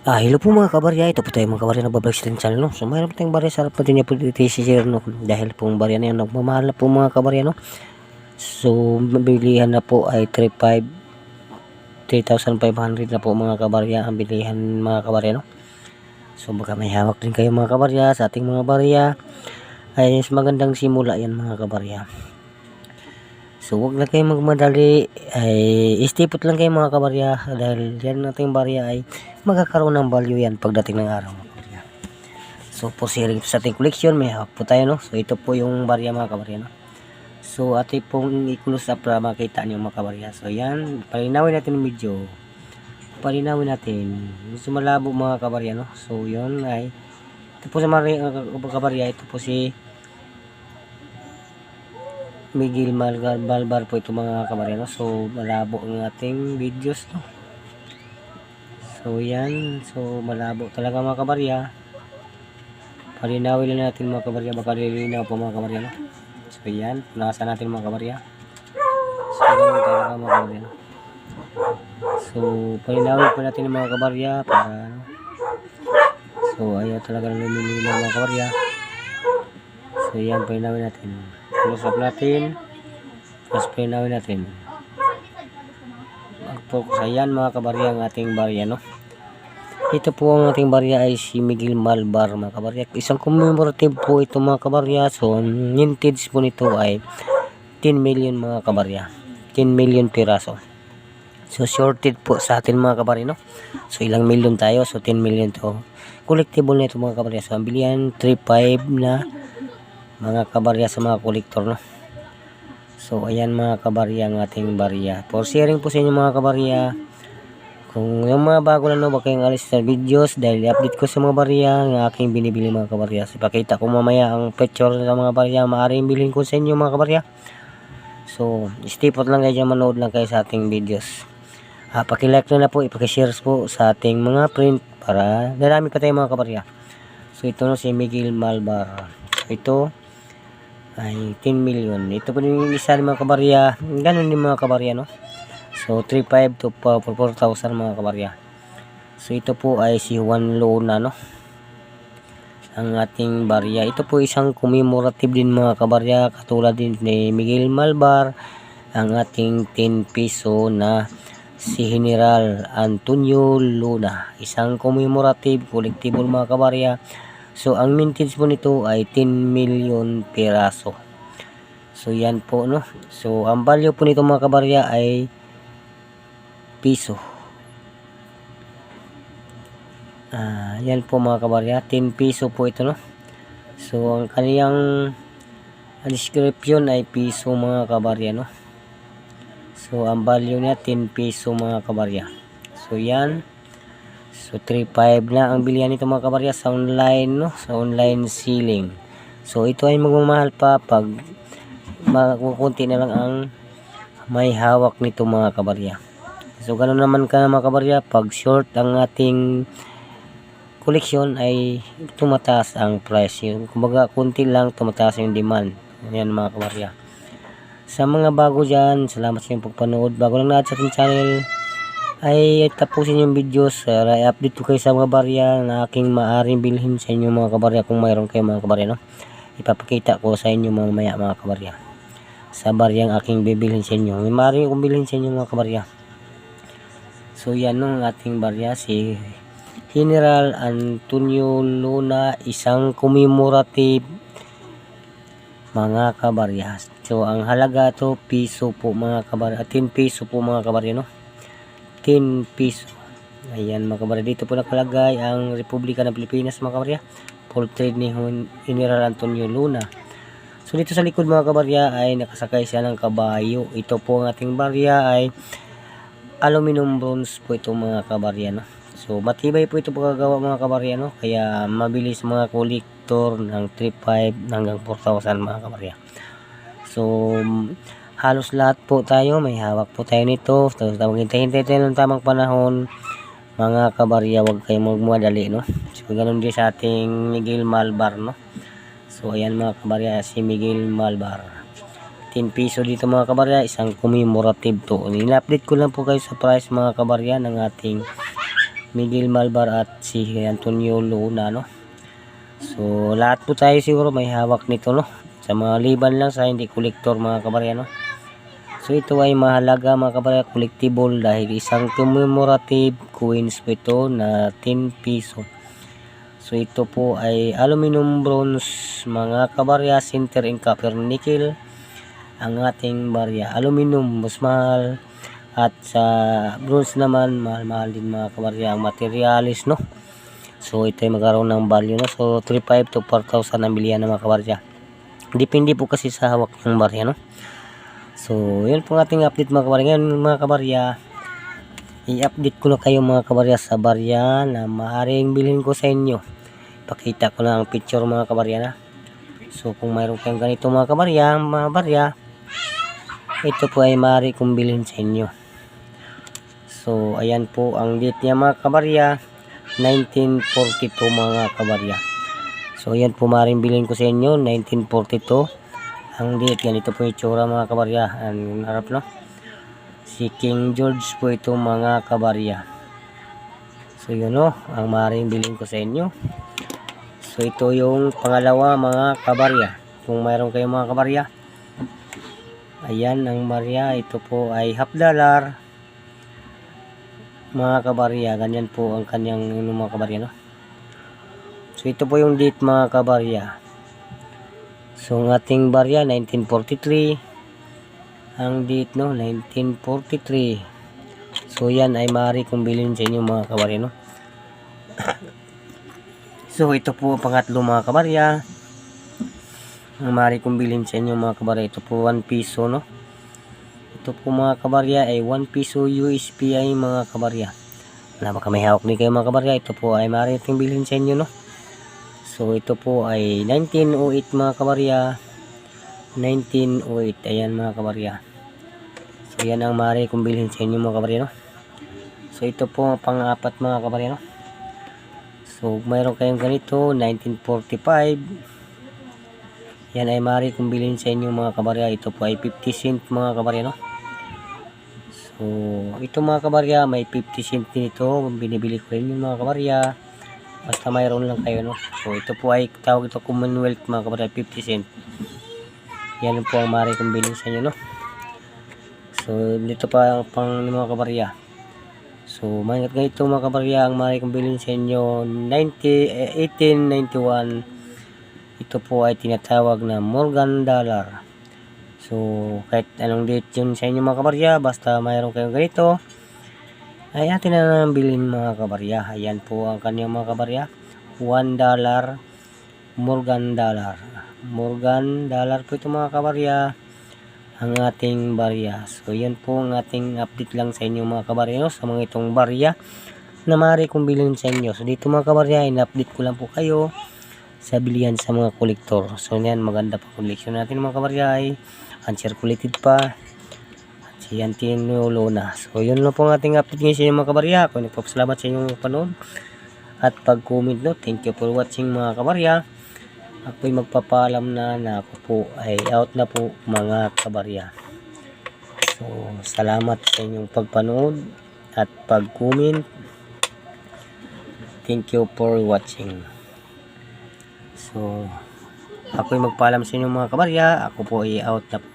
Hello po mga kabarya, ito po tayo mga kabarya, nagbabalik sa ating channel, no? So mayroon po tayong barya, sarap po din niya po dito si Sir, no? Dahil po ang barya na yan, nagmamahal na po mga kabarya, no? So mabilihan na po ay 3,500 na po mga kabarya, ang bilihan mga kabarya, no? So baka may hawak din kayo mga kabarya sa ating mga barya, ay magandang simula yan mga kabarya. So wag lang kayo magmadali, ay istipot lang kayo mga kabarya, dahil yan nating barya ay magkakaroon ng value yan pagdating ng araw mga kabarya. So for sharing sa ating collection, may hawak po tayo, no? So ito po yung barya mga kabarya, no? So ating pong i-close up para makita niyo mga kabarya. So yan, palinawin natin yung video, palinawin natin, gusto malabo mga kabarya, no? So yun ay, ito po sa mga kabarya, ito po si Miguel Malbar po ito mga kabarya, no? So malabo ang ating videos, no? So yan, so malabo talaga mga kabarya, palinawin lang natin mga kabarya, baka lilinaw po mga kabarya, no? So yan, punasan natin mga kabarya. So ganun talaga mga kabarya, no? So palinawin po natin mga kabarya para, no? So ayaw talaga lumilinaw mga kabarya. So yan, palinawin natin, close up natin, tapos palinawin natin, mag-focus. Ayan mga kabarya ang ating barya, no? Ito po ang ating barya ay si Miguel Malbar mga kabarya, isang commemorative po ito mga kabarya. So mintage po nito ay 10 million mga kabarya, 10 million piraso. So shorted po sa atin mga kabarya, no? So ilang million tayo, so 10 million to collectible na ito mga kabarya. So ang bilihan 3.5 na mga kabarya sa mga kolektor, no? So ayan mga kabarya ang ating barya, for sharing po sa inyo mga kabarya. Kung yung mga bago lang, no, baka yung alis sa videos, dahil i-update ko sa mga barya ng aking binibili mga kabarya. So ipakita ko mamaya ang picture sa mga barya maaaring bilhin ko sa inyo mga kabarya. So stipot lang kayo dyan, manood lang kayo sa ating videos. Pakilike na po, ipakishare po sa ating mga print para darami pa tayo mga kabarya. So ito, no, si Miguel Malbar. So ito ay 10 million. Ito po yung isa mga kabarya, ganun din mga kabarya, no? So 3.5 to 4,000 mga kabarya. So ito po ay si Juan Luna, no? Ang ating barya. Ito po isang commemorative din mga kabarya, katulad din ni Miguel Malbar, ang ating 10 piso na si General Antonio Luna, isang commemorative collectible mga kabarya. So ang mintage po nito ay 10 million piraso. So yan po, no? So ang value po nito mga kabarya ay piso. Yan po mga kabarya, 10 piso po ito, no? So ang kaniyang description ay piso mga kabarya, no? So ang value niya 10 piso mga kabarya. So yan, so 3.5 na ang bilihan nito mga kabarya sa online, no? Sa online selling. So ito ay magmamahal pa pag kunti na lang ang may hawak nito mga kabarya. So ganoon naman ka mga kabarya, pag short ang ating collection ay tumataas ang price. Kumbaga kunti lang, tumataas yung demand. Yan mga kabarya. Sa mga bago dyan, salamat sa inyong pagpanood. Bago lang natin sa ating channel, ay tapusin yung videos. I-update ko kayo sa mga barya na aking maaring bilhin sa inyo mga kabarya, kung mayroon kayo mga kabarya, no? Ipapakita ko sa inyo mamaya mga kabarya, sa baryang aking bibilhin sa inyo. May maaring akong bilhin sa inyo mga kabarya. So yan, no, ang ating barya, si General Antonio Luna, isang commemorative mga kabarya. So ang halaga to piso po mga kabarya, 10 piso po mga kabarya, no? 10 piso. Ayan mga kabarya, dito po nakalagay ang Republika ng Pilipinas mga kabarya, full trade ni General Antonio Luna. So dito sa likod mga kabarya ay nakasakay siya ng kabayo. Ito po ang ating barya ay aluminum bronze po ito mga kabarya, no? So matibay po ito pagkagawa mga kabarya, no? Kaya mabilis mga kolektor ng 3.5 hanggang 4,000 mga kabarya. So halos lahat po tayo may hawak po tayo nito. Tapos maghintay-hintay tayo ng tamang panahon mga kabarya, wag kayong magmadali, no? So ganun din sa ating Miguel Malbar, no? So ayan mga kabarya, si Miguel Malbar, 10 piso dito mga kabarya, isang commemorative to. In-update ko lang po kayo sa price mga kabarya ng ating Miguel Malbar at si Antonio Luna, no? So lahat po tayo siguro may hawak nito, no? Sa mga liban lang sa hindi kolektor, mga kabarya, no? So ito ay mahalaga, mga kabarya, collectible dahil isang commemorative coins po ito na 10 piso. So ito po ay aluminum, bronze, mga kabarya, sinter and copper, nickel ang ating barya. Aluminum mas mahal at sa bronze naman mahal din, mga kabarya, ang materialis, no? So ito ay magkaroon ng value, no? So 3,500 to 4,000 ang bilihan ng mga kabarya. Depende po kasi sa hawak ng barya, no? So yun po ang ating update, mga kabarya. Ngayon, mga kabarya, i-update ko na kayo, mga kabarya, sa barya na maaaring bilhin ko sa inyo. Pakita ko na ang picture, mga kabarya, na. So kung mayroon kayong ganito, mga kabarya, ito po ay maaari kong bilhin sa inyo. So ayan po ang date niya, mga kabarya, 1942, mga kabarya. So ayan po maaaring bilhin ko sa inyo, 1942 ang date. Ganito po yung itsura, mga kabarya. Ang harap, no? Si King George po ito, mga kabarya. So yun, no, ang maaaring bilhin ko sa inyo. So ito yung pangalawa, mga kabarya. Kung mayroon kayo, mga kabarya, ayan ang barya. Ito po ay $50, mga kabarya. Ganyan po ang kanyang, mga kabarya, no? So ito po yung date, mga kabarya. So ang ating barya 1943 ang date, no, 1943. So yan ay maaari kong bilhin sa inyo, mga kabarya, no? So ito po pangatlo, mga kabarya, ang maaari kong bilhin sa inyo, mga kabarya. Ito po 1 piso, no? Ito po, mga kabarya, ay 1 piso USPI, mga kabarya. Baka may hawak din kayo, mga kabarya. Ito po ay maaari kong bilhin sa inyo, no? So ito po ay 1908, mga kabarya. 1908. Ayan, mga kabarya. So yan ang maaari kong bilhin sa inyo, mga kabarya, no? So ito po pang-apat, mga kabarya, no? So mayroon kayong ganito 1945. Yan ay maaari kong bilhin sa inyo, mga kabarya. Ito po ay 50 cent, mga kabarya, no? So ito, mga kabarya, may 50 cent din ito. Binibili ko rin yung, mga kabarya. Basta mayroon lang kayo, no? So ito po ay tawag ito Commonwealth, mga kabarya, 50 cent. Yan po ang maaari kong bilhin sa inyo, no? So dito pa ang pang, mga kabarya. So mangat ganito, mga kabarya, ang maaari kong bilhin sa inyo 1891. Ito po ay tinatawag na Morgan dollar. So kahit anong date yun sa inyo, mga kabarya, basta mayroon kayong ganito ay atin na bilhin, mga kabarya. Ayan po ang kanyang, mga kabarya, $1 Morgan dollar. Morgan dollar po ito, mga kabarya, ang ating barya. So yan po ang ating update lang sa inyo, mga kabarya, no? Sa mga itong barya na maaari kong bilhin sa inyo. So dito, mga kabarya, in-update ko lang po kayo sa bilihan sa mga kolektor. So yan, maganda pa koleksyon natin, mga kabarya, ay uncirculated pa. Si Antonio Luna. So yun lang po ang ating update ngayon sa inyo, mga kabarya. Ako nagpapasalamat sa inyong panood at pag-comment, no? Thank you for watching, mga kabarya. Ako'y magpapaalam na ako po ay out na po, mga kabarya. So salamat sa inyong pagpanood at pag-comment. Thank you for watching. So ako'y magpaalam sa inyong, mga kabarya. Ako po ay out na po.